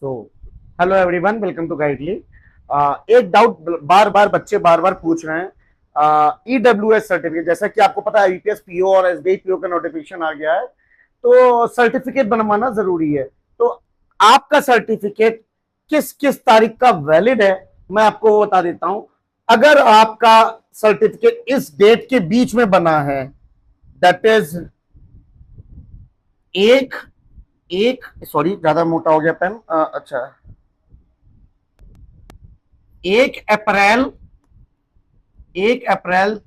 So hello everyone, welcome to Guidely. एक doubt बच्चे बार बार पूछ रहे हैं। ईडब्ल्यूएस सर्टिफिकेट, जैसा कि आपको पता है आईपीएस पीओ और एसबीआई पीओ का नोटिफिकेशन आ गया है, तो सर्टिफिकेट बनवाना जरूरी है। तो आपका सर्टिफिकेट किस किस तारीख का वैलिड है, मैं आपको बता देता हूं। अगर आपका सर्टिफिकेट इस डेट के बीच में बना है, दैट इज एक एक सॉरी, ज्यादा मोटा हो गया पेन। अच्छा, 1 अप्रैल 1 अप्रैल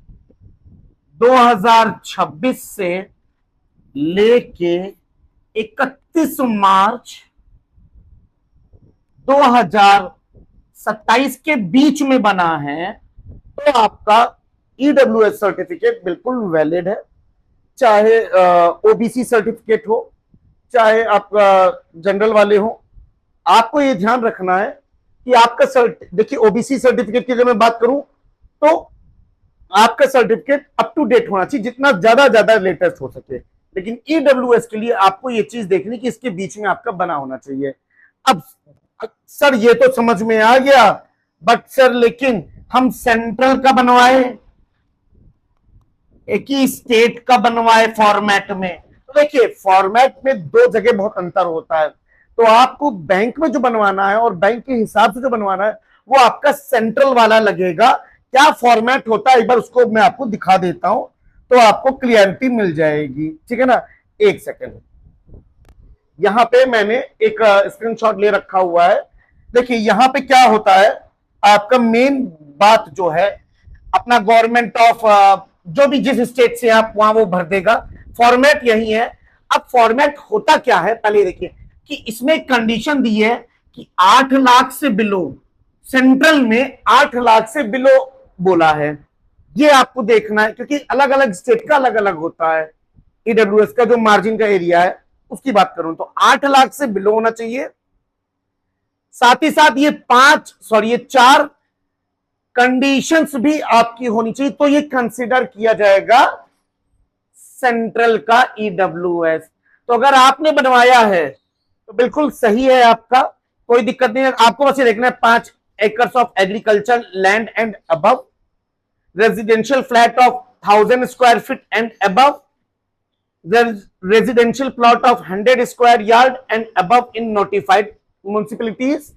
2026 से लेके 31 मार्च 2027 के बीच में बना है, तो आपका ईडब्ल्यूएस सर्टिफिकेट बिल्कुल वैलिड है। चाहे ओबीसी सर्टिफिकेट हो, चाहे आप जनरल वाले हो। आपको ये ध्यान रखना है कि आपका देखिए, ओबीसी सर्टिफिकेट की अगर मैं बात करूं तो आपका सर्टिफिकेट अप टू डेट होना चाहिए, जितना ज्यादा लेटेस्ट हो सके। लेकिन ईडब्ल्यूएस के लिए आपको ये चीज देखनी कि इसके बीच में आपका बना होना चाहिए। अब सर ये तो समझ में आ गया, बट सर लेकिन हम सेंट्रल का बनवाए, एक ही स्टेट का बनवाए फॉर्मेट में, तो देखिए फॉर्मेट में दो जगह बहुत अंतर होता है। तो आपको बैंक में जो बनवाना है और बैंक के हिसाब से जो बनवाना है, वो आपका सेंट्रल वाला लगेगा। क्या फॉर्मेट होता है, एक बार उसको मैं आपको दिखा देता हूं, तो आपको क्लियरिटी मिल जाएगी। ठीक है ना, एक सेकेंड। यहां पे मैंने एक स्क्रीनशॉट ले रखा हुआ है। देखिए यहां पे क्या होता है, आपका मेन बात जो है अपना गवर्नमेंट ऑफ जो भी जिस स्टेट से आप वहां वो भर देगा, फॉर्मेट यही है। अब फॉर्मेट होता क्या है, पहले देखिए कि इसमें कंडीशन दी है कि 8 लाख से बिलो, सेंट्रल में 8 लाख से बिलो बोला है। ये आपको देखना है, क्योंकि अलग अलग स्टेट का अलग अलग होता है। ईडब्ल्यूएस का जो मार्जिन का एरिया है उसकी बात करूं तो 8 लाख से बिलो होना चाहिए। साथ ही साथ ये 4 कंडीशंस भी आपकी होनी चाहिए, तो ये कंसीडर किया जाएगा सेंट्रल का ईडब्ल्यूएस। तो अगर आपने बनवाया है तो बिल्कुल सही है, आपका कोई दिक्कत नहीं है। आपको बस ये देखना है 5 acres of agriculture land and above, residential flat of 1000 square feet and above, residential plot of 100 square yard and above in notified municipalities,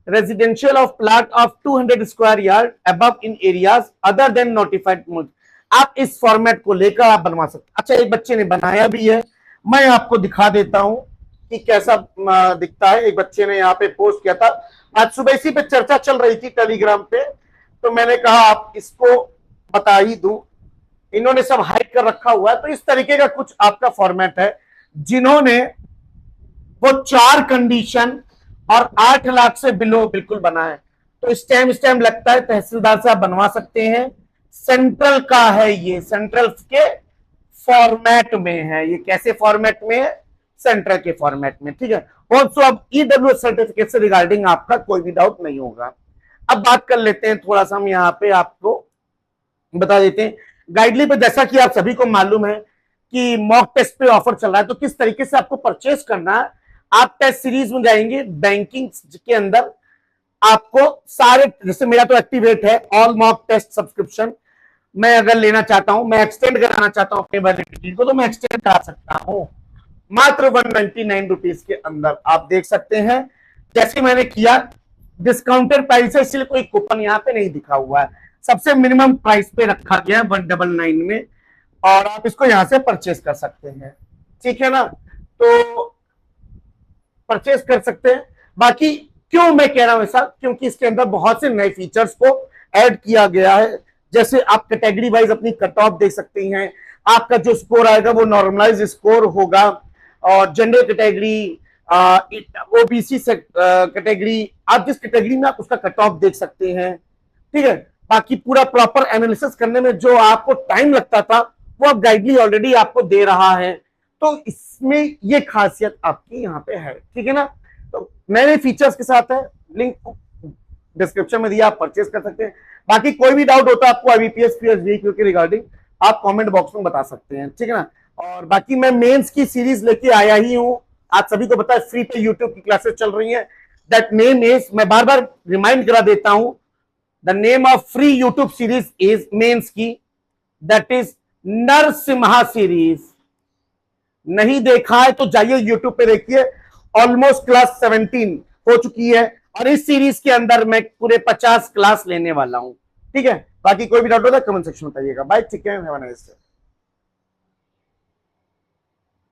residential of plot of 200 square yard above in areas other than notified। आप इस format को लेकर आप बनवा सकते। अच्छा, एक बच्चे ने बनाया भी है, मैं आपको दिखा देता हूं कि कैसा दिखता है। एक बच्चे ने यहाँ पे पोस्ट किया था, आज सुबह इसी पे चर्चा चल रही थी टेलीग्राम पे, तो मैंने कहा आप इसको बता ही दूं। इन्होंने सब हाइड कर रखा हुआ है, तो इस तरीके का कुछ आपका फॉर्मेट है। जिन्होंने वो 4 कंडीशन और 8 लाख से बिलो बिल्कुल बना है, तो स्टैम्प लगता है, तहसीलदार से आप बनवा सकते हैं। सेंट्रल का है, ये सेंट्रल के फॉर्मेट में है। ये कैसे फॉर्मेट में है, सेंट्रल के फॉर्मेट में। ठीक है, ऑल्सो अब ईडब्ल्यूएस सर्टिफिकेट से रिगार्डिंग आपका कोई भी डाउट नहीं होगा। अब बात कर लेते हैं थोड़ा सा, हम यहाँ पे आपको बता देते हैं गाइडली पे। जैसा कि आप सभी को मालूम है कि मॉक टेस्ट पे ऑफर चल रहा है, तो किस तरीके से आपको परचेस करना है। आप टेस्ट सीरीज में जाएंगे, बैंकिंग के अंदर आपको सारे, जैसे मेरा तो एक्टिवेट है ऑल मॉक टेस्ट सब्सक्रिप्शन, मैं अगर लेना चाहता हूं, मैं एक्सटेंड कराना चाहता हूं अपने वैलिडिटी को, तो मैं एक्सटेंड करा सकता हूं मात्र 199 रुपीज के अंदर। आप देख सकते हैं जैसे मैंने किया, डिस्काउंटेड प्राइस है, इसलिए कोई कूपन यहाँ पे नहीं दिखा हुआ है, सबसे मिनिमम प्राइस पे रखा गया है 199 में, और आप इसको यहां से परचेस कर सकते हैं। ठीक है ना, तो परचेस कर सकते हैं। बाकी क्यों मैं कह रहा हूं ऐसा, क्योंकि इसके अंदर बहुत से नए फीचर्स को ऐड किया गया है। जैसे आप कैटेगरी वाइज अपनी कट ऑफ देख सकते हैं, आपका जो स्कोर आएगा वो नॉर्मलाइज स्कोर होगा, और जनरल कैटेगरी, ओबीसी कैटेगरी, आप जिस कैटेगरी में आप उसका कट ऑफ देख सकते हैं। ठीक है, बाकी पूरा प्रॉपर एनालिसिस करने में जो आपको टाइम लगता था, वो अब गाइडली ऑलरेडी आपको दे रहा है, तो इसमें ये खासियत आपकी यहाँ पे है। ठीक है ना, तो नए फीचर्स के साथ है, लिंक डिस्क्रिप्शन में दिया, आप परचेस कर सकते हैं। बाकी कोई भी डाउट होता है आपको आईबीपीएस पीएसबी के रिगार्डिंग, आप कमेंट बॉक्स में बता सकते हैं। ठीक है ना, और बाकी मैं मेंस की सीरीज लेके आया ही हूं, आप सभी को पता है फ्री पे यूट्यूब की क्लासेस चल रही हैं, दैट नेम इज, मैं बार बार रिमाइंड करा देता हूं, the name of free YouTube series is mains की, दैट इज नरसिम्हा सीरीज। नहीं देखा है तो जाइए यूट्यूब पे देखिए, ऑलमोस्ट क्लास 17 हो चुकी है और इस सीरीज के अंदर मैं पूरे 50 क्लास लेने वाला हूं। ठीक है, बाकी कोई भी डाउट होता है कमेंट सेक्शन में बताइएगा। बाय, ठीक है, हैव अ नाइस डे।